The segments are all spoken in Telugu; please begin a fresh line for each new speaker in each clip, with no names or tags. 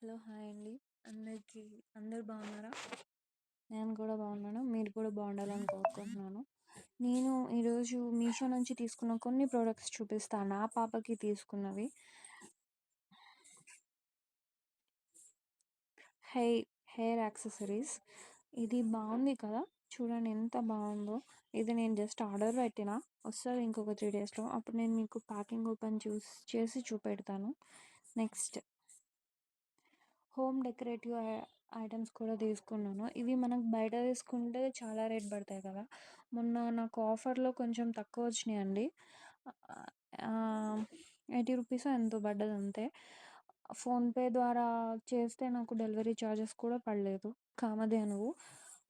హలో! హాయ్ అండి. అందరికీ అందరూ బాగున్నారా? నేను కూడా బాగున్నాను. మీరు కూడా బాగుండాలని కోరుకుంటున్నాను. నేను ఈరోజు మీషో నుంచి తీసుకున్న కొన్ని ప్రొడక్ట్స్ చూపిస్తా. నా పాపకి తీసుకున్నవి. హెయి హెయిర్ యాక్సెసరీస్. ఇది బాగుంది కదా! చూడండి ఎంత బాగుందో. ఇది నేను జస్ట్ ఆర్డర్ పెట్టిన. వస్తది ఇంకొక 3 డేస్‌లో. అప్పుడు నేను మీకు ప్యాకింగ్ ఓపెన్ చేసి చూపెడతాను. నెక్స్ట్ హోమ్ డెకరేటివ్ ఐటెమ్స్ కూడా తీసుకున్నాను. ఇవి మనకు బయట తీసుకుంటే చాలా రేట్ పడతాయి కదా! మొన్న నాకు ఆఫర్‌లో కొంచెం తక్కువ వచ్చినాయండి. ఆహ్, 80 రూపీసో ఎంతో పడ్డది అంతే. ఫోన్‌పే ద్వారా చేస్తే నాకు డెలివరీ చార్జెస్ కూడా పడలేదు. కామధేనువు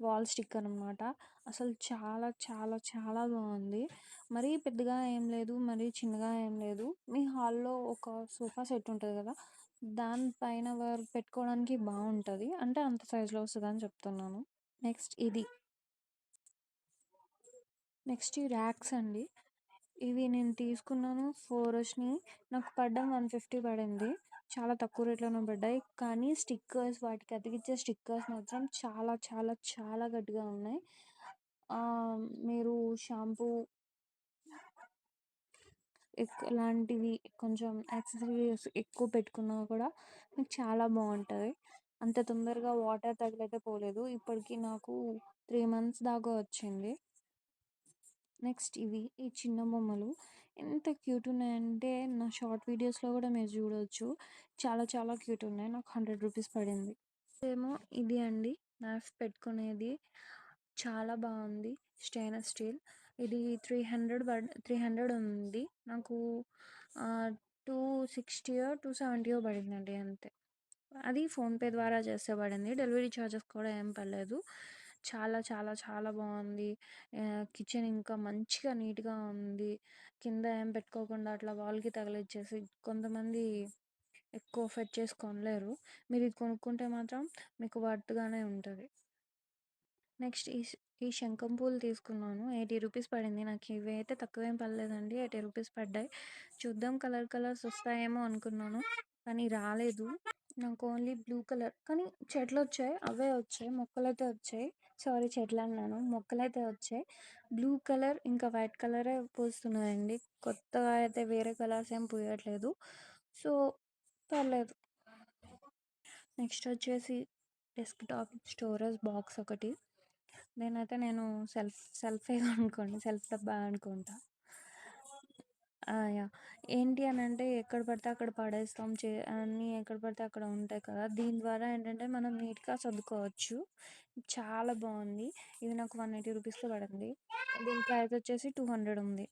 వాల్ స్టిక్కర్ అనమాట. అసలు చాలా చాలా చాలా బాగుంది. మరీ పెద్దగా ఏం లేదు. మరీ చిన్నగా ఏం లేదు. మీ హాల్‌లో ఒక సోఫా సెట్ ఉంటది కదా! దాని పైన పెట్టుకోవడానికి బావుంటది. అంటే అంత సైజ్‌లో వస్తదని చెప్తున్నాను. నెక్స్ట్ ఇది. నెక్స్ట్ ఈ ర్యాక్స్ అండి. ఇవి నేను తీసుకున్నాను. 4 వచ్చినాయి. నాకు పడ్డం 150 పడింది. చాలా తక్కువ రేట్‌లోనే పడ్డాయి. కానీ స్టిక్కర్స్ వాటికి అతికిచ్చే స్టిక్కర్స్ మాత్రం చాలా చాలా చాలా గట్టిగా ఉన్నాయి. మీరు షాంపూ ఇలాంటివి కొంచెం యాక్సెసరీస్ ఎక్కువ పెట్టుకున్నా కూడా మీకు చాలా బావుంటది. అంత తొందరగా వాటర్ తగిలైతే పోలేదు. ఇప్పటికి నాకు 3 మంత్స్ దాకా వచ్చింది. నెక్స్ట్ ఇవి ఈ చిన్న బొమ్మలు ఎంత క్యూట్ ఉన్నాయంటే నా షార్ట్ వీడియోస్‌లో కూడా మీరు చూడొచ్చు. చాలా చాలా క్యూట్ ఉన్నాయి. నాకు 100 రూపీస్ పడింది. ఏమో ఇది అండి. నైఫ్ పెట్టుకునేది. చాలా బావుంది. Stainless steel. ఇది 300 ఉంది. నాకు 260 270 పడిందండి అంతే. అది ఫోన్‌పే ద్వారా చేస్తే పడింది. డెలివరీ చార్జెస్ కూడా ఏం పడలేదు. చాలా చాలా చాలా బావుంది. కిచెన్ ఇంకా మంచిగా నీట్‌గా ఉంది. కింద ఏం పెట్టుకోకుండా అట్లా వాల్‌కి తగిలిచ్చేసి కొంతమంది ఎక్కువ ఫెచ్ చేసి కొనలేరు. మీరు ఇది కొనుక్కుంటే మాత్రం మీకు వర్త్‌గానే ఉంటది. నెక్స్ట్ ఈ శంఖం పూలు తీసుకున్నాను. 80 రూపీస్ పడింది. నాకు ఇవైతే తక్కువేం పడలేదండి. 80 రూపీస్ పడ్డాయి. చూద్దాం కలర్స్ వస్తాయేమో అనుకున్నాను. కానీ రాలేదు. నాకు ఓన్లీ బ్లూ కలర్ కానీ చెట్లొచ్చాయి. అవే వచ్చాయి. మొక్కలైతే వచ్చాయి. సారీ చెట్లన్నాను. మొక్కలైతే వచ్చాయి. బ్లూ కలర్ ఇంకా వైట్ కలరే పూస్తున్నాయండి. కొత్తగా అయితే వేరే కలర్స్ ఏం పూయట్లేదు. సో, పర్లేదు. నెక్స్ట్ వచ్చేసి డెస్క్‌టాప్ స్టోరేజ్ బాక్స్ ఒకటి. నేను సెల్ఫే అనుకోండి. సెల్ఫ్ డబ్బా అనుకుంటా. యాహ్! ఏంటి అనంటే ఎక్కడ పడితే అక్కడ పడేస్తాం. అన్నీ ఎక్కడ పడితే అక్కడ ఉంటాయి కదా! దీని ద్వారా ఏంటంటే మనం నీట్‌గా సర్దుకోవచ్చు. చాలా బావుంది. ఇది నాకు 180 రూపీస్‌లో పడింది. దీని ప్రైస్ వచ్చేసి 200 ఉంది.